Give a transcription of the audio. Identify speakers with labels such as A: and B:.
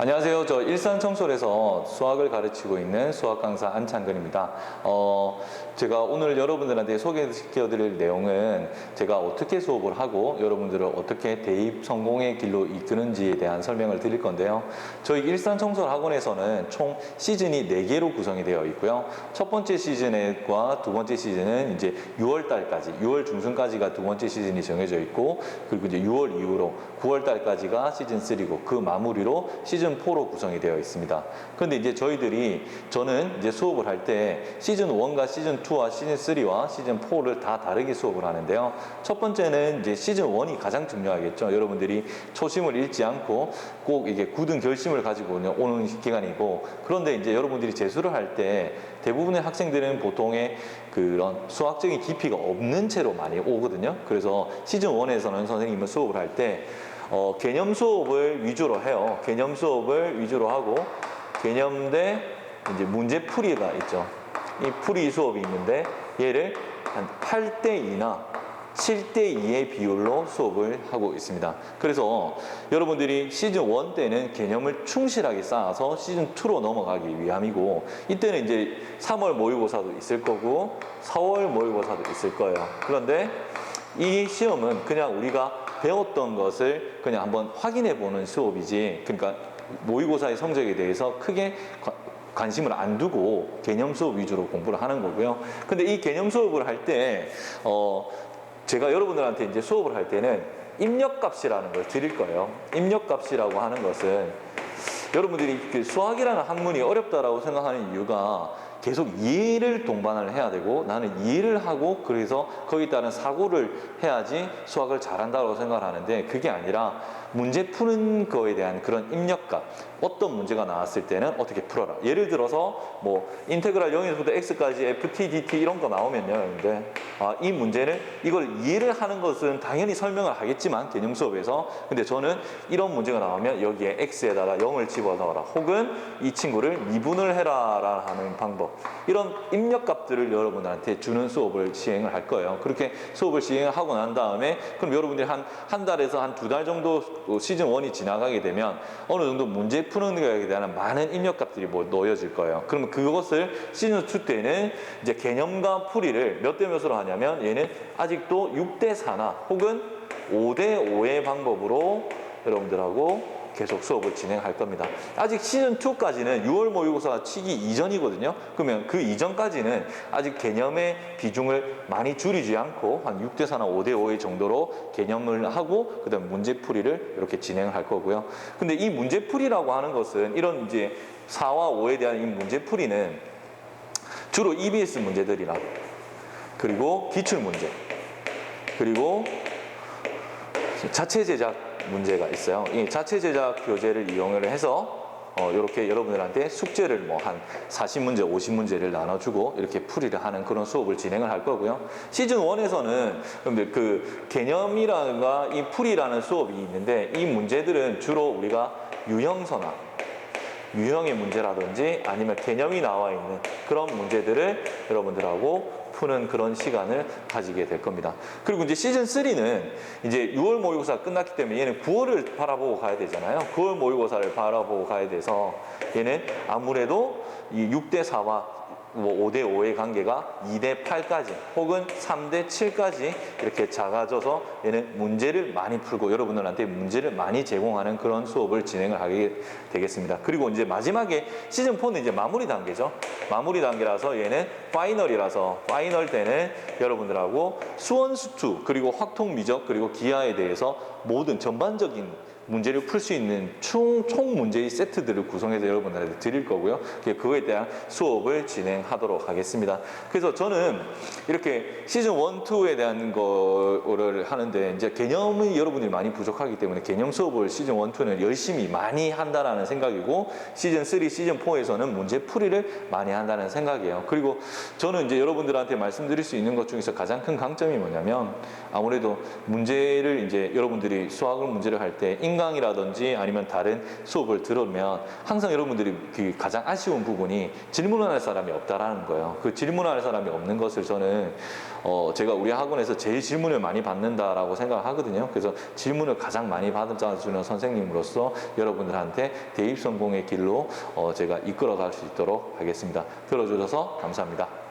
A: 안녕하세요. 저 일산 청솔에서 수학을 가르치고 있는 수학 강사 안창근입니다. 제가 오늘 여러분들한테 소개시켜 드릴 내용은 제가 어떻게 수업을 하고 여러분들을 어떻게 대입 성공의 길로 이끄는지에 대한 설명을 드릴 건데요. 저희 일산 청솔 학원에서는 총 시즌이 4개로 구성이 되어 있고요. 첫 번째 시즌과 두 번째 시즌은 이제 6월 달까지, 6월 중순까지가 두 번째 시즌이 정해져 있고, 그리고 이제 6월 이후로 9월 달까지가 시즌 3고 그 마무리로 시즌 4로 구성이 되어 있습니다. 그런데 이제 저는 이제 수업을 할 때 시즌 1과 시즌 2와 시즌 3와 시즌 4를 다 다르게 수업을 하는데요. 첫 번째는 이제 시즌 1이 가장 중요하겠죠. 여러분들이 초심을 잃지 않고 꼭 이게 굳은 결심을 가지고 오는 기간이고, 그런데 이제 여러분들이 재수를 할 때 대부분의 학생들은 보통의 그런 수학적인 깊이가 없는 채로 많이 오거든요. 그래서 시즌 1에서는 선생님은 수업을 할 때 개념 수업을 위주로 해요. 개념 수업을 위주로 하고 개념 대 이제 문제풀이가 있죠. 이 풀이 수업이 있는데 얘를 한 8대2나 7대2의 비율로 수업을 하고 있습니다. 그래서 여러분들이 시즌 1 때는 개념을 충실하게 쌓아서 시즌 2로 넘어가기 위함이고, 이때는 이제 3월 모의고사도 있을 거고 4월 모의고사도 있을 거예요. 그런데 이 시험은 그냥 우리가 배웠던 것을 그냥 한번 확인해 보는 수업이지, 그러니까 모의고사의 성적에 대해서 크게 관심을 안 두고 개념 수업 위주로 공부를 하는 거고요. 근데 이 개념 수업을 할 때 제가 여러분들한테 이제 수업을 할 때는 입력값이라는 걸 드릴 거예요. 입력값이라고 하는 것은 여러분들이 그 수학이라는 학문이 어렵다라고 생각하는 이유가 계속 이해를 동반을 해야 되고, 나는 이해를 하고 그래서 거기에 따른 사고를 해야지 수학을 잘한다고 생각을 하는데, 그게 아니라 문제 푸는 거에 대한 그런 입력값, 어떤 문제가 나왔을 때는 어떻게 풀어라. 예를 들어서 뭐 인테그랄 0에서부터 x까지 ft, dt 이런 거 나오면요, 근데 이 문제는 이걸 이해를 하는 것은 당연히 설명을 하겠지만 개념 수업에서, 근데 저는 이런 문제가 나오면 여기에 x에다가 0을 집어넣어라, 혹은 이 친구를 미분을 해라 하는 방법, 이런 입력값들을 여러분들한테 주는 수업을 시행을 할 거예요. 그렇게 수업을 시행을 하고 난 다음에 그럼 여러분들이 한 달에서 한 2달 정도 시즌 1이 지나가게 되면 어느 정도 문제 푸는 거에 대한 많은 입력값들이 놓여질 거예요. 그러면 그것을 시즌 2 때는 이제 개념과 풀이를 몇 대 몇으로 하냐면, 얘는 아직도 6대4나 혹은 5대5의 방법으로 여러분들하고 계속 수업을 진행할 겁니다. 아직 시즌 2까지는 6월 모의고사 치기 이전이거든요. 그러면 그 이전까지는 아직 개념의 비중을 많이 줄이지 않고 한 6대4나 5대5의 정도로 개념을 하고 그다음 문제풀이를 이렇게 진행을 할 거고요. 근데 이 문제풀이라고 하는 것은 이런 이제 4와 5에 대한 이 문제풀이는 주로 EBS 문제들이랑, 그리고 기출문제, 그리고 자체 제작 문제가 있어요. 이 자체 제작 교재를 이용을 해서 이렇게 여러분들한테 숙제를 뭐 한 40문제, 50문제를 나눠주고 이렇게 풀이를 하는 그런 수업을 진행을 할 거고요. 시즌 1에서는 그 개념이라든가 이 풀이라는 수업이 있는데, 이 문제들은 주로 우리가 유형서나 유형의 문제라든지 아니면 개념이 나와 있는 그런 문제들을 여러분들하고 푸는 그런 시간을 가지게 될 겁니다. 그리고 이제 시즌 3는 이제 6월 모의고사 끝났기 때문에 얘는 9월을 바라보고 가야 되잖아요. 9월 모의고사를 바라보고 가야 돼서 얘는 아무래도 이 6대4와 5대5의 관계가 2대8까지 혹은 3대7까지 이렇게 작아져서 얘는 문제를 많이 풀고 여러분들한테 문제를 많이 제공하는 그런 수업을 진행을 하게 되겠습니다. 그리고 이제 마지막에 시즌4는 이제 마무리 단계죠. 마무리 단계라서 얘는 파이널이라서, 파이널 때는 여러분들하고 수원수투, 그리고 확통 미적, 그리고 기하에 대해서 모든 전반적인 문제를 풀 수 있는 총 문제의 세트들을 구성해서 여러분들한테 드릴 거고요. 그거에 대한 수업을 진행하도록 하겠습니다. 그래서 저는 이렇게 시즌 1, 2에 대한 거를 하는데, 이제 개념이 여러분들이 많이 부족하기 때문에 개념 수업을 시즌 1, 2는 열심히 많이 한다라는 생각이고, 시즌 3, 시즌 4에서는 문제 풀이를 많이 한다는 생각이에요. 그리고 저는 이제 여러분들한테 말씀드릴 수 있는 것 중에서 가장 큰 강점이 뭐냐면, 아무래도 문제를 이제 여러분들이 수학을 문제를 할 때 강의라든지 아니면 다른 수업을 들으면 항상 여러분들이 그 가장 아쉬운 부분이 질문할 사람이 없다라는 거예요. 그 질문할 사람이 없는 것을 저는 제가 우리 학원에서 제일 질문을 많이 받는다라고 생각하거든요. 그래서 질문을 가장 많이 받아주는 선생님으로서 여러분들한테 대입 성공의 길로 제가 이끌어 갈 수 있도록 하겠습니다. 들어주셔서 감사합니다.